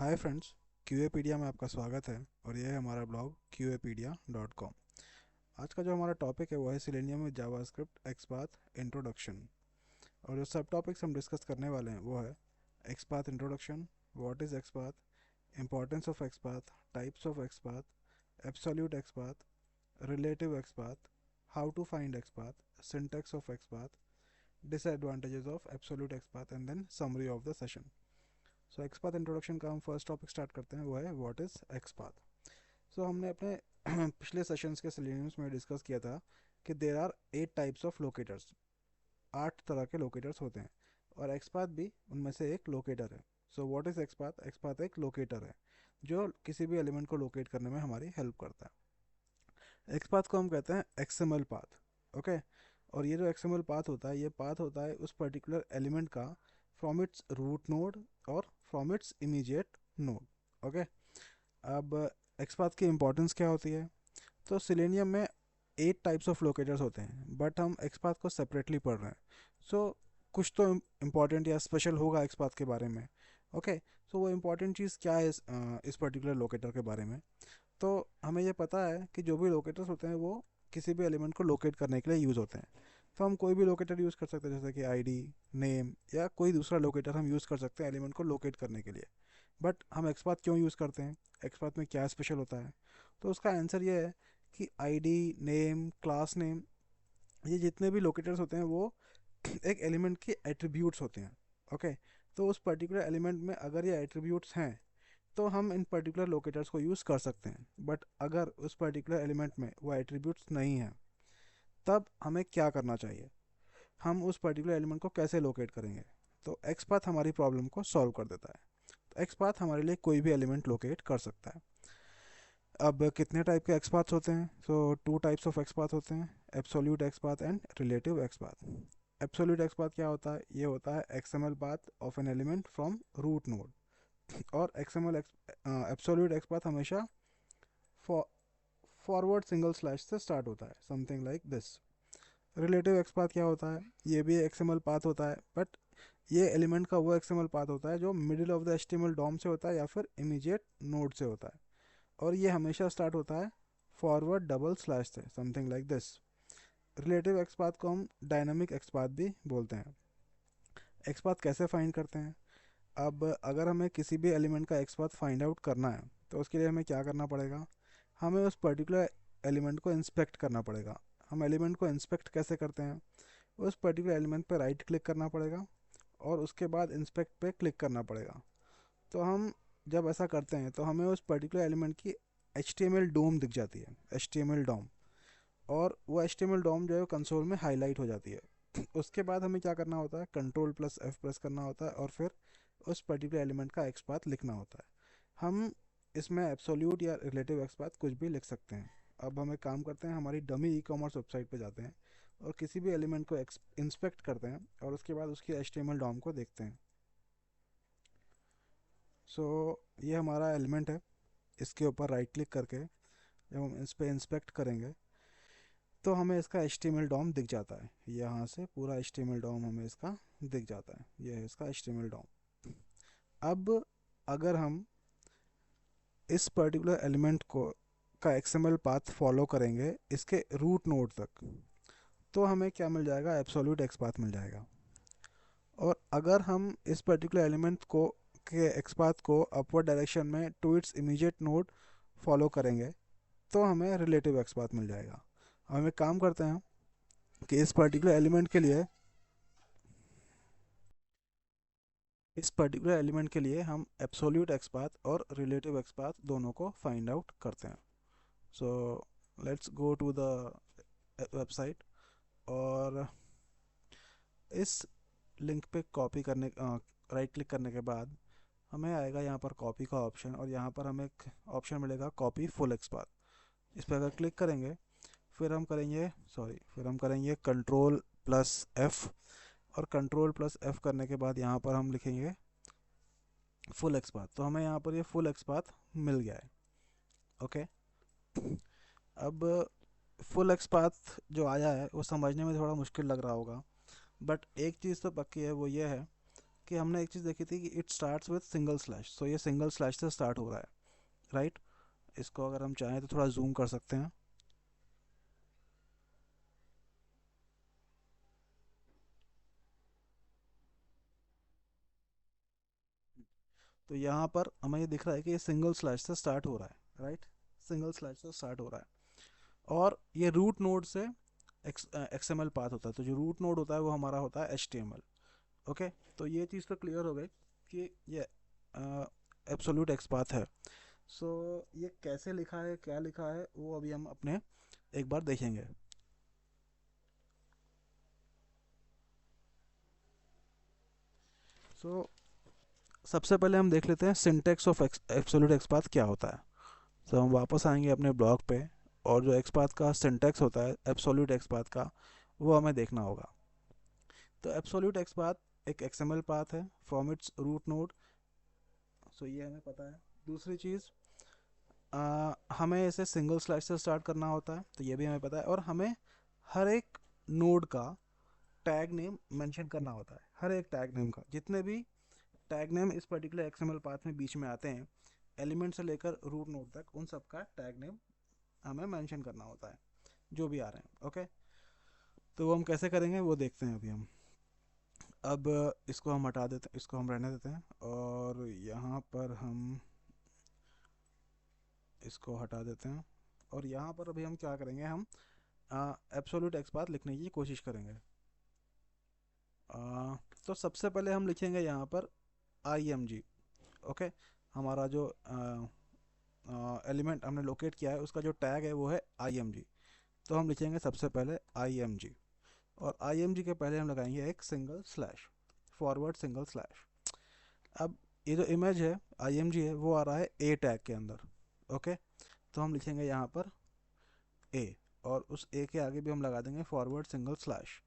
Hi friends, क्यूएपीडिया में आपका स्वागत है और यह है हमारा ब्लॉग QApedia.com। आज का जो हमारा टॉपिक है वो है सिलेनियम में जावास्क्रिप्ट एक्सपाथ इंट्रोडक्शन। और जो सब टॉपिक्स हम डिस्कस करने वाले हैं वो है XPath introduction, what is XPath, importance of XPath, types of XPath, absolute XPath, relative XPath, how to find XPath, syntax of XPath, disadvantages of absolute XPath and then summary of the session. So XPath introduction का हम first topic start करते हैं, वो है what is XPath. सो हमने अपने पिछले sessions के सिलेबस में डिस्कस किया था कि there are 8 types of locators. 8 तरह के लोकेटर्स होते हैं और एक्सपाथ भी उनमें से एक लोकेटर है। So what is XPath? XPath एक लोकेटर है जो किसी भी एलिमेंट को लोकेट करने में हमारी हेल्प करता है। एक्सपाथ को हम कहते हैं एक्सएमएल पाथ। ओके, और ये जो एक्सएमएल पाथ होता है, ये पाथ होता है उस पर्टिकुलर एलिमेंट का फ्रॉम इट्स रूट नोड और from its immediate node. Okay, अब एक्सपाथ की इंपॉर्टेंस क्या होती है? तो सिलेनियम में 8 टाइप्स ऑफ लोकेटर्स होते हैं बट हम एक्सपाथ को सेपरेटली पढ़ रहे हैं। सो कुछ तो इम्पॉर्टेंट या स्पेशल होगा एक्सपाथ के बारे में। ओके, सो वो इम्पॉर्टेंट चीज़ क्या है इस पर्टिकुलर लोकेटर के बारे में? तो हमें ये पता है कि जो भी लोकेटर्स होते हैं वो किसी भी एलिमेंट को लोकेट करने के लिए यूज़ होते हैं। तो हम कोई भी लोकेटर यूज़ कर सकते हैं, जैसे कि आईडी, नेम या कोई दूसरा लोकेटर हम यूज़ कर सकते हैं एलिमेंट को लोकेट करने के लिए। बट हम एक्सपाथ क्यों यूज़ करते हैं? एक्सपाथ में क्या स्पेशल होता है? तो उसका आंसर ये है कि आईडी, नेम, क्लास नेम, ये जितने भी लोकेटर्स होते हैं वो एक एलिमेंट के एट्रीब्यूट्स होते हैं। ओके, तो उस पर्टिकुलर एलिमेंट में अगर ये एट्रीब्यूट्स हैं तो हम इन पर्टिकुलर लोकेटर्स को यूज़ कर सकते हैं। बट अगर उस पर्टिकुलर एलिमेंट में वो एट्रीब्यूट्स नहीं हैं तब हमें क्या करना चाहिए? हम उस पर्टिकुलर एलिमेंट को कैसे लोकेट करेंगे? तो एक्सपाथ हमारी प्रॉब्लम को सॉल्व कर देता है। तो एक्सपाथ हमारे लिए कोई भी एलिमेंट लोकेट कर सकता है। अब कितने टाइप के एक्सपाथ्स होते हैं? सो 2 टाइप्स ऑफ एक्सपाथ होते हैं, absolute XPath and relative XPath. Absolute XPath क्या होता है? ये होता है XML path of an element from root node. और एक्सएमएल एब्सोल्यूट एक्सपाथ हमेशा फॉरवर्ड सिंगल स्लैश से स्टार्ट होता है, something like this. Relative XPath क्या होता है? ये भी एक्सएमएल पाथ होता है बट ये एलिमेंट का वो एक्सएमएल पाथ होता है जो middle of the HTML DOM से होता है या फिर इमीडिएट नोड से होता है। और ये हमेशा स्टार्ट होता है फॉरवर्ड डबल स्लैश से, something like this. Relative XPath को हम डायनामिक एक्सपाथ भी बोलते हैं। एक्सपाथ कैसे फाइंड करते हैं? अब अगर हमें किसी भी एलिमेंट का एक्सपाथ फाइंड आउट करना है तो उसके लिए हमें क्या करना पड़ेगा? हमें उस पर्टिकुलर एलिमेंट को इंस्पेक्ट करना पड़ेगा। हम एलिमेंट को इंस्पेक्ट कैसे करते हैं? उस पर्टिकुलर एलिमेंट पर राइट क्लिक करना पड़ेगा और उसके बाद इंस्पेक्ट पे क्लिक करना पड़ेगा। तो हम जब ऐसा करते हैं तो हमें उस पर्टिकुलर एलिमेंट की HTML डोम दिख जाती है, HTML डोम। और वो HTML डोम जो है कंसोल में हाईलाइट हो जाती है। उसके बाद हमें क्या करना होता है? Ctrl+F प्रेस करना होता है और फिर उस पर्टिकुलर एलिमेंट का एक्सपाथ लिखना होता है। हम इसमें एब्सोल्यूट या रिलेटिव एक्सपाथ कुछ भी लिख सकते हैं। अब हम एक काम करते हैं, हमारी डमी ई कॉमर्स वेबसाइट पे जाते हैं और किसी भी एलिमेंट को इंस्पेक्ट करते हैं और उसके बाद उसकी HTML डॉम को देखते हैं। सो ये हमारा एलिमेंट है। इसके ऊपर राइट क्लिक करके जब हम इस पर इंस्पेक्ट करेंगे तो हमें इसका HTML डॉम दिख जाता है। यहाँ से पूरा HTML डॉम हमें इसका दिख जाता है। ये है इसका HTML डॉम। अब अगर हम इस पर्टिकुलर एलिमेंट को का XML पाथ फॉलो करेंगे इसके रूट नोड तक तो हमें क्या मिल जाएगा? एब्सोल्यूट एक्सपाथ मिल जाएगा। और अगर हम इस पर्टिकुलर एलिमेंट को के एक्सपाथ को अपवर्ड डायरेक्शन में to its immediate node follow करेंगे तो हमें रिलेटिव एक्सपाथ मिल जाएगा। हम एक काम करते हैं कि इस पर्टिकुलर एलिमेंट के लिए हम एब्सोल्यूट एक्सपाथ और रिलेटिव एक्सपाथ दोनों को फाइंड आउट करते हैं। So let's go to the website और इस लिंक पे कॉपी करने राइट क्लिक करने के बाद हमें आएगा यहाँ पर कॉपी का ऑप्शन और यहाँ पर हमें एक ऑप्शन मिलेगा कॉपी फुल एक्सपाथ। इस पर अगर क्लिक करेंगे फिर हम करेंगे Ctrl+F। और Ctrl+F करने के बाद यहाँ पर हम लिखेंगे फुल एक्सपाथ। तो हमें यहाँ पर ये फुल एक्सपाथ मिल गया है। ओके, अब फुल एक्सपाथ जो आया है वो समझने में थोड़ा मुश्किल लग रहा होगा बट एक चीज़ तो पक्की है, वो ये है कि हमने एक चीज़ देखी थी कि it starts with single slash, so ये सिंगल स्लैश से स्टार्ट हो रहा है, राइट। इसको अगर हम चाहें तो थोड़ा जूम कर सकते हैं। तो यहाँ पर हमें ये दिख रहा है कि ये सिंगल स्लैश से स्टार्ट हो रहा है, राइट। सिंगल स्लैश से स्टार्ट हो रहा है और ये रूट नोड से एक्सएमएल पाथ होता है। तो जो रूट नोड होता है वो हमारा होता है एचटीएमएल। ओके, तो ये चीज़ तो क्लियर हो गई कि ये एब्सोल्यूट एक्स पाथ है। सो ये कैसे लिखा है, क्या लिखा है, वो अभी हम अपने एक बार देखेंगे। सो सबसे पहले हम देख लेते हैं syntax of absolute XPath क्या होता है। तो हम वापस आएंगे अपने ब्लॉग पे और जो एक्स पाथ का सिंटेक्स होता है एब्सोल्यूट एक्स पाथ का, वो हमें देखना होगा। तो एब्सोल्यूट एक्स पाथ एक एक्सएमएल पाथ है फ्रॉम इट्स रूट नोड। सो ये हमें पता है। दूसरी चीज़, हमें इसे सिंगल स्लैश से स्टार्ट करना होता है, तो ये भी हमें पता है। और हमें हर एक नोड का टैग नेम मेंशन करना होता है। हर एक टैग नेम का, जितने भी टैग नेम इस पर्टिकुलर एक्सएमएल पाथ में बीच में आते हैं, एलिमेंट से लेकर रूट नोड तक, उन सब का टैग नेम हमें मेंशन करना होता है, जो भी आ रहे हैं। ओके, तो वो हम कैसे करेंगे वो देखते हैं अभी हम। अब इसको हम हटा देते हैं, इसको हम रहने देते हैं और यहाँ पर हम इसको हटा देते हैं। और यहाँ पर अभी हम क्या करेंगे, हम एब्सोल्यूट एक्स पाथ लिखने की कोशिश करेंगे। तो सबसे पहले हम लिखेंगे यहाँ पर आई एम जी। ओके, हमारा जो एलिमेंट हमने लोकेट किया है उसका जो टैग है वो है आई एम जी। तो हम लिखेंगे सबसे पहले आई एम जी, और आई एम जी के पहले हम लगाएंगे एक single slash, forward single slash. अब ये जो इमेज है आई एम जी है वो आ रहा है ए टैग के अंदर। ओके, तो हम लिखेंगे यहाँ पर ए, और उस ए के आगे भी हम लगा देंगे फॉरवर्ड सिंगल स्लैश।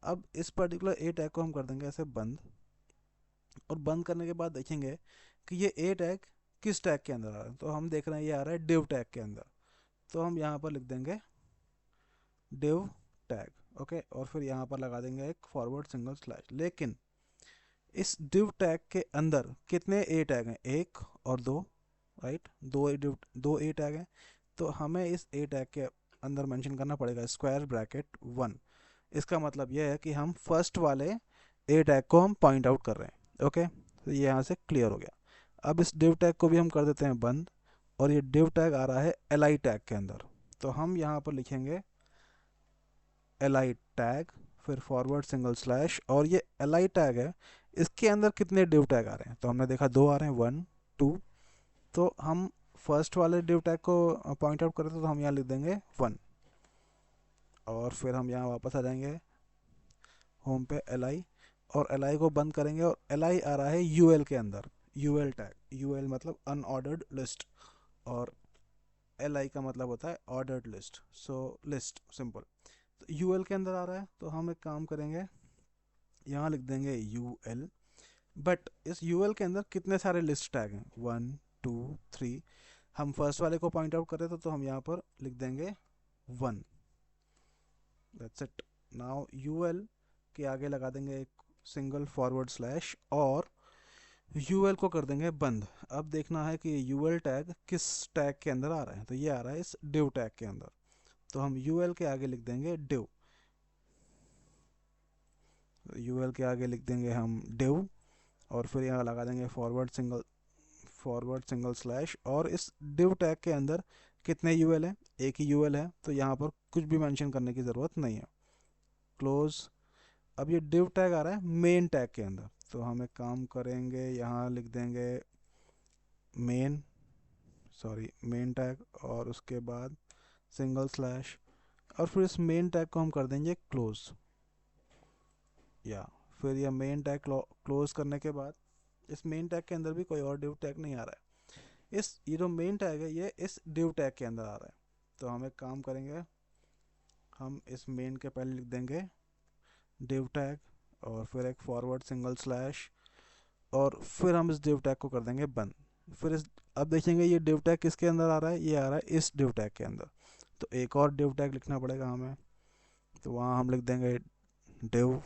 अब इस पर्टिकुलर ए टैग को हम कर देंगे ऐसे बंद, और बंद करने के बाद देखेंगे कि ये ए टैग किस टैग के अंदर आ रहा है। तो हम देख रहे हैं ये आ रहा है div टैग के अंदर, तो हम यहाँ पर लिख देंगे div टैग। ओके, और फिर यहाँ पर लगा देंगे एक फॉरवर्ड सिंगल स्लैश। लेकिन इस div टैग के अंदर कितने ए टैग हैं, एक और दो, राइट। दो ए टैग हैं, तो हमें इस ए टैग के अंदर मेंशन करना पड़ेगा स्क्वायर ब्रैकेट 1। इसका मतलब यह है कि हम फर्स्ट वाले ए टैग को हम पॉइंट आउट कर रहे हैं। ओके, तो ये यहाँ से क्लियर हो गया। अब इस div टैग को भी हम कर देते हैं बंद, और ये div टैग आ रहा है li टैग के अंदर। तो हम यहाँ पर लिखेंगे li टैग, फिर फॉरवर्ड सिंगल स्लैश, और ये li टैग है, इसके अंदर कितने div टैग आ रहे हैं, तो हमने देखा दो आ रहे हैं, 1 2। तो हम फर्स्ट वाले div टैग को पॉइंट आउट करें तो हम यहाँ लिख देंगे 1, और फिर हम यहाँ वापस आ जाएंगे होम पे li, और li को बंद करेंगे, और li आ रहा है ul के अंदर, ul टैग, ul मतलब अनऑर्डर्ड लिस्ट, और li का मतलब होता है ऑर्डर्ड लिस्ट, सो लिस्ट सिंपल। तो ul के अंदर आ रहा है, तो हम एक काम करेंगे, यहाँ लिख देंगे ul। बट इस ul के अंदर कितने सारे लिस्ट टैग हैं, 1 2 3। हम फर्स्ट वाले को पॉइंट आउट कर रहे थे, तो हम यहाँ पर लिख देंगे 1। That's it. नाउ ul के आगे लगा देंगे एक सिंगल फॉरवर्ड स्लैश, और ul को कर देंगे बंद। अब देखना है कि ul टैग किस टैग के अंदर आ रहा है, तो ये आ रहा है इस div टैग के अंदर। तो हम ul के आगे लिख देंगे div, ul के आगे लिख देंगे हम div, और फिर यहाँ लगा देंगे फॉरवर्ड सिंगल स्लैश, और इस div टैग के अंदर कितने ul है, एक ही ul है, तो यहाँ पर कुछ भी मेंशन करने की ज़रूरत नहीं है, क्लोज। अब ये div टैग आ रहा है मेन टैग के अंदर, तो हम एक काम करेंगे, यहाँ लिख देंगे मेन, सॉरी मेन टैग, और उसके बाद सिंगल स्लैश, और फिर इस मेन टैग को हम कर देंगे क्लोज। या फिर यह मेन टैग क्लोज करने के बाद इस मेन टैग के अंदर भी कोई और div टैग नहीं आ रहा है। ये जो मेन टैग है ये इस div टैग के अंदर आ रहा है, तो हम एक काम करेंगे, हम इस मेन के पहले लिख देंगे div टैग, और फिर एक फॉरवर्ड सिंगल स्लैश, और फिर हम इस div टैग को कर देंगे बंद। फिर इस अब देखेंगे ये div टैग किसके अंदर आ रहा है, ये आ रहा है इस div टैग के अंदर, तो एक और div टैग लिखना पड़ेगा हमें। तो वहाँ हम लिख देंगे div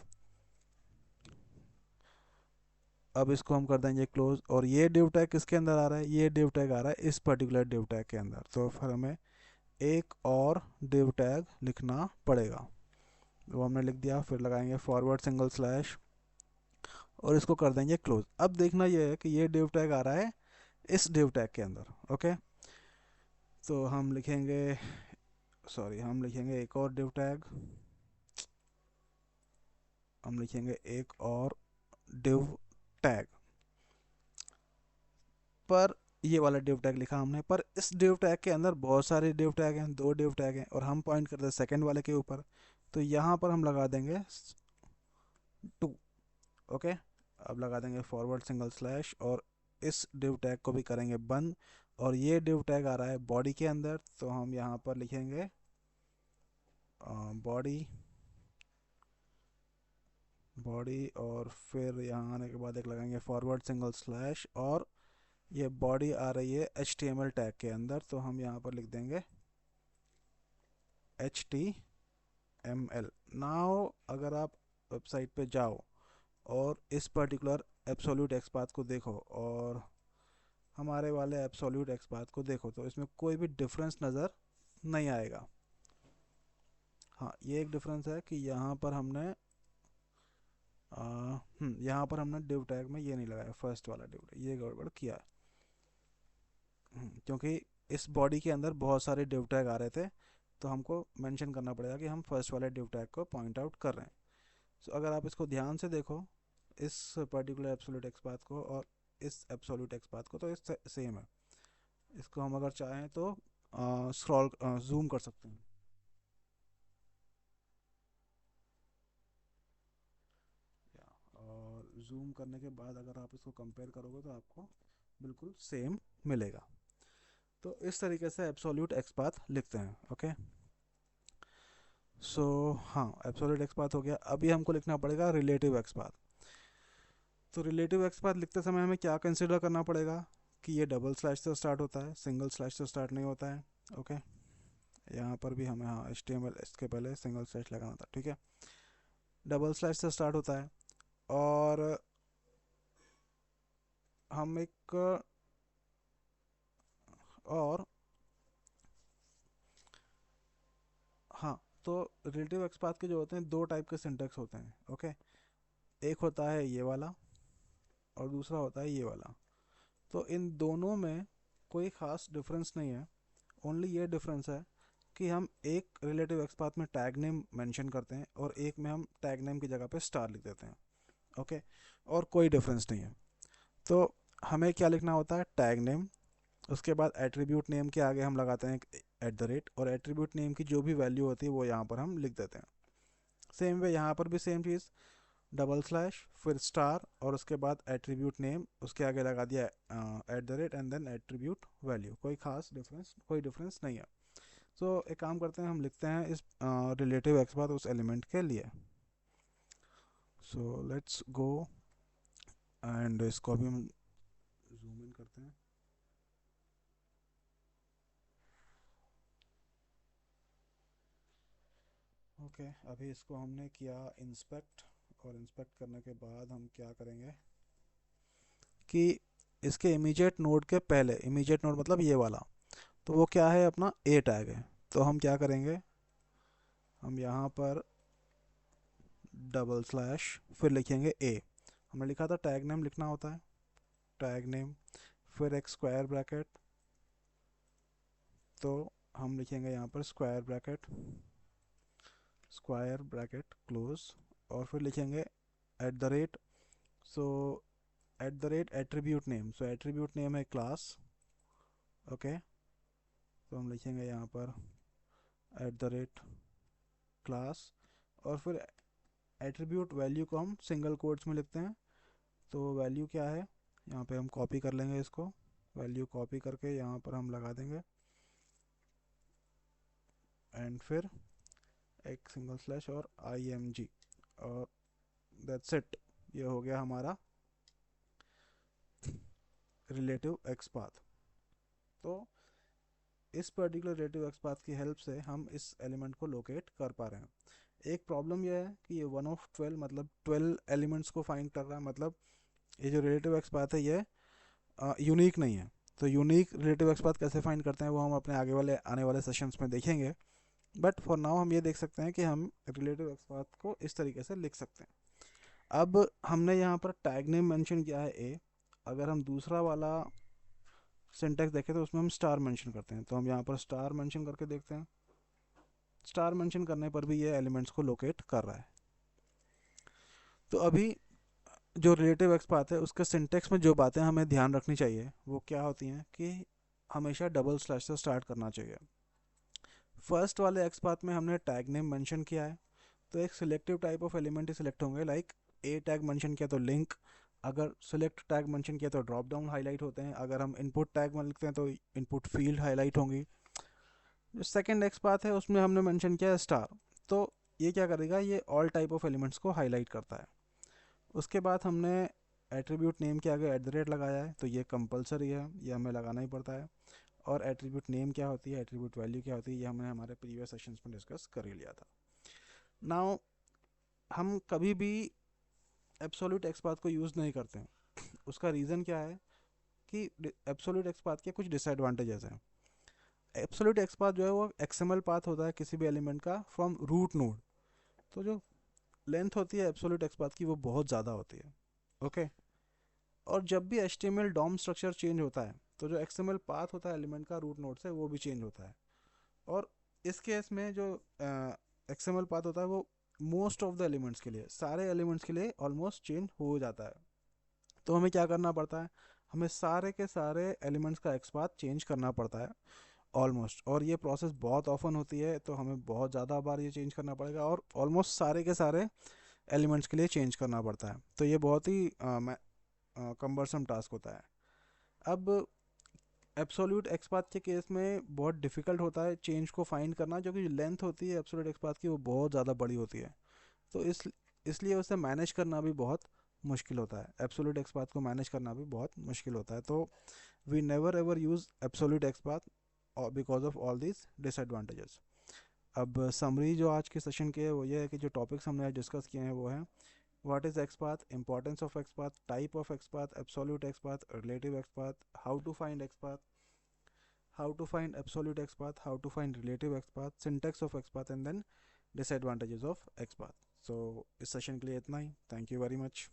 अब इसको हम कर देंगे क्लोज, और ये div टैग किसके अंदर आ रहा है, ये div टैग आ रहा है इस पर्टिकुलर div टैग के अंदर, तो फिर हमें एक और div टैग लिखना पड़ेगा। वो हमने लिख दिया, फिर लगाएंगे फॉरवर्ड सिंगल स्लैश और इसको कर देंगे क्लोज। अब देखना ये है कि ये div टैग आ रहा है इस div टैग के अंदर। ओके, तो हम लिखेंगे, सॉरी, हम लिखेंगे एक और div टैग, हम लिखेंगे एक और div टैग, पर ये वाला div टैग लिखा हमने, पर इस div टैग के अंदर बहुत सारे div टैग हैं, दो div टैग हैं, और हम पॉइंट करते हैं सेकंड वाले के ऊपर, तो यहाँ पर हम लगा देंगे 2। ओके, अब लगा देंगे फॉरवर्ड सिंगल स्लैश और इस div टैग को भी करेंगे बंद, और ये div टैग आ रहा है बॉडी के अंदर, तो हम यहाँ पर लिखेंगे बॉडी, बॉडी, और फिर यहाँ आने के बाद एक लगाएंगे फॉरवर्ड सिंगल स्लैश, और ये बॉडी आ रही है HTML टैग के अंदर, तो हम यहाँ पर लिख देंगे HTML। नाउ अगर आप वेबसाइट पे जाओ और इस पर्टिकुलर एब्सोल्यूट एक्सपाथ को देखो और हमारे वाले एब्सोल्यूट एक्सपाथ को देखो, तो इसमें कोई भी डिफरेंस नज़र नहीं आएगा। हाँ, ये एक डिफरेंस है कि यहाँ पर हमने यहाँ पर हमने div टैग में ये नहीं लगाया, फर्स्ट वाला div टैग, ये गड़बड़ किया है। क्योंकि इस बॉडी के अंदर बहुत सारे div टैग आ रहे थे, तो हमको मेंशन करना पड़ेगा कि हम फर्स्ट वाले div टैग को पॉइंट आउट कर रहे हैं। सो अगर आप इसको ध्यान से देखो, इस पर्टिकुलर एब्सोल्यूट एक्सपाथ को और इस एब्सोल्यूट एक्सपाथ को, तो इस सेम है। इसको हम अगर चाहें तो स्क्रॉल जूम कर सकते हैं। और जूम करने के बाद अगर आप इसको कंपेयर करोगे तो आपको बिल्कुल सेम मिलेगा। तो इस तरीके से एब्सोल्यूट एक्सपाथ लिखते हैं। ओके, सो हाँ, एब्सोल्यूट एक्सपाथ हो गया। अभी हमको लिखना पड़ेगा रिलेटिव एक्सपाथ। तो रिलेटिव एक्सपाथ लिखते समय हमें क्या कंसिडर करना पड़ेगा कि ये डबल स्लैश से स्टार्ट होता है, सिंगल स्लैश से स्टार्ट नहीं होता है। ओके, यहाँ पर भी हमें, हाँ, HTML इसके पहले सिंगल स्लैश लगाना था, ठीक है, डबल स्लैश से स्टार्ट होता है। और हम एक और हाँ, तो रिलेटिव एक्सपाथ के जो होते हैं दो टाइप के सिंटेक्स होते हैं। ओके, एक होता है ये वाला और दूसरा होता है ये वाला। तो इन दोनों में कोई ख़ास डिफरेंस नहीं है, ओनली ये डिफरेंस है कि हम एक रिलेटिव एक्सपाथ में टैग नेम मेंशन करते हैं और एक में हम टैग नेम की जगह पे स्टार लिख देते हैं। ओके, और कोई डिफरेंस नहीं है। तो हमें क्या लिखना होता है, टैग नेम, उसके बाद एट्रीब्यूट नेम के आगे हम लगाते हैं @ और एट्रीब्यूट नेम की जो भी वैल्यू होती है वो यहाँ पर हम लिख देते हैं। सेम वे यहाँ पर भी सेम चीज़, डबल स्लैश फिर स्टार और उसके बाद एट्रीब्यूट नेम, उसके आगे लगा दिया @ एंड देन एट्रीब्यूट वैल्यू। कोई खास डिफरेंस, कोई डिफरेंस नहीं है। सो एक काम करते हैं, हम लिखते हैं इस रिलेटिव एक्सपाथ उस एलिमेंट के लिए। सो लेट्स गो एंड इसको अभी हम जूम इन करते हैं। ओके, अभी इसको हमने किया इंस्पेक्ट, और इंस्पेक्ट करने के बाद हम क्या करेंगे कि इसके इमीडिएट नोड के पहले, इमीडिएट नोड मतलब ये वाला, तो वो क्या है, अपना ए टैग है। तो हम क्या करेंगे, हम यहाँ पर डबल स्लैश फिर लिखेंगे ए। हमने लिखा था टैग नेम लिखना होता है, टैग नेम फिर एक स्क्वायर ब्रैकेट, तो हम लिखेंगे यहाँ पर स्क्वायर ब्रैकेट क्लोज, और फिर लिखेंगे @ सो एट्रीब्यूट नेम, सो एट्रीब्यूट नेम है क्लास। ओके, तो हम लिखेंगे यहाँ पर @क्लास, और फिर एट्रीब्यूट वैल्यू को हम सिंगल कोट्स में लिखते हैं। तो वैल्यू क्या है, यहाँ पे हम कॉपी कर लेंगे इसको, वैल्यू कॉपी करके यहाँ पर हम लगा देंगे एंड फिर एक सिंगल स्लैश और IMG, और दैट्स इट। ये हो गया हमारा रिलेटिव एक्सपाथ। तो इस पर्टिकुलर रिलेटिव एक्सपाथ की हेल्प से हम इस एलिमेंट को लोकेट कर पा रहे हैं। एक प्रॉब्लम यह है कि ये 1 of 12 मतलब 12 एलिमेंट्स को फाइंड कर रहा है, मतलब ये जो रिलेटिव एक्स पाथ है ये यूनिक नहीं है। तो यूनिक रिलेटिव एक्स पाथ कैसे फाइंड करते हैं वो हम अपने आगे वाले आने वाले सेशंस में देखेंगे। बट फॉर नाउ हम ये देख सकते हैं कि हम रिलेटिव एक्स पाथ को इस तरीके से लिख सकते हैं। अब हमने यहाँ पर टैग नेम मेंशन किया है ए। अगर हम दूसरा वाला सिंटेक्स देखें तो उसमें हम स्टार मेंशन करते हैं, तो हम यहाँ पर स्टार मेंशन करके देखते हैं। स्टार मेंशन करने पर भी ये एलिमेंट्स को लोकेट कर रहा है। तो अभी जो रिलेटिव एक्स पाथ है उसके सिंटेक्स में जो बातें हमें ध्यान रखनी चाहिए वो क्या होती हैं कि हमेशा डबल स्लैश से स्टार्ट करना चाहिए। फर्स्ट वाले एक्स पाथ में हमने टैग नेम मेंशन किया है, तो एक selective type of element he select होंगे। लाइक ए टैग मेंशन किया तो लिंक, अगर सिलेक्ट टैग मेंशन किया तो ड्रॉप डाउन हाईलाइट होते हैं, अगर हम इनपुट टैग में लिखते हैं तो इनपुट फील्ड हाईलाइट होंगी। जो सेकंड एक्स पाथ है उसमें हमने मेंशन किया है स्टार, तो ये क्या करेगा, ये ऑल टाइप ऑफ एलिमेंट्स को हाईलाइट करता है। उसके बाद हमने एट्रीब्यूट नेम के आगे एट द रेट लगाया है, तो ये कंपलसरी है, ये हमें लगाना ही पड़ता है। और एट्रीब्यूट नेम क्या होती है, एट्रीब्यूट वैल्यू क्या होती है, ये हमने हमारे प्रीवियस सेशंस में डिस्कस कर ही लिया था। नाउ हम कभी भी एब्सोल्यूट एक्स पाथ को यूज़ नहीं करते हैं। उसका रीज़न क्या है कि एब्सोल्यूट एक्स पाथ के कुछ डिसएडवांटेजेस हैं। एब्सोल्यूट एक्स पाथ जो है वो एक्सएमएल पाथ होता है किसी भी एलिमेंट का फ्रॉम रूट नोड, तो जो लेंथ होती है एब्सोल्यूट एक्स पाथ की वो बहुत ज़्यादा होती है। ओके। और जब भी HTML डॉम स्ट्रक्चर चेंज होता है तो जो XML पाथ होता है एलिमेंट का रूट नोड से वो भी चेंज होता है। और इस केस में जो XML पाथ होता है वो मोस्ट ऑफ द एलिमेंट्स के लिए, सारे एलिमेंट्स के लिए ऑलमोस्ट चेंज हो जाता है। तो हमें क्या करना पड़ता है, हमें सारे के सारे एलिमेंट्स का एक्स पाथ चेंज करना पड़ता है ऑलमोस्ट। और ये प्रोसेस बहुत ऑफन होती है, तो हमें बहुत ज़्यादा बार ये चेंज करना पड़ेगा और ऑलमोस्ट सारे के सारे एलिमेंट्स के लिए चेंज करना पड़ता है। तो ये बहुत ही कम्बरसम टास्क होता है। अब एब्सोल्यूट एक्सपाथ के केस में बहुत डिफिकल्ट होता है चेंज को फाइंड करना, जो कि लेंथ होती है एब्सोल्यूट एक्सपाथ की वो बहुत ज़्यादा बड़ी होती है। तो इसलिए उसे मैनेज करना भी बहुत मुश्किल होता है, एब्सोल्यूट एक्सपाथ को मैनेज करना भी बहुत मुश्किल होता है। तो we never ever use absolute XPath because of all these disadvantages. अब समरी जो आज के सेशन के है वो ये है कि जो टॉपिक्स हमने आज डिस्कस किए हैं वो हैं what is XPath, importance of XPath, type of XPath, absolute XPath, relative XPath, how to find XPath, how to find absolute XPath, how to find relative XPath, syntax of XPath, and then disadvantages of XPath. So इस session के लिए इतना ही, thank you very much.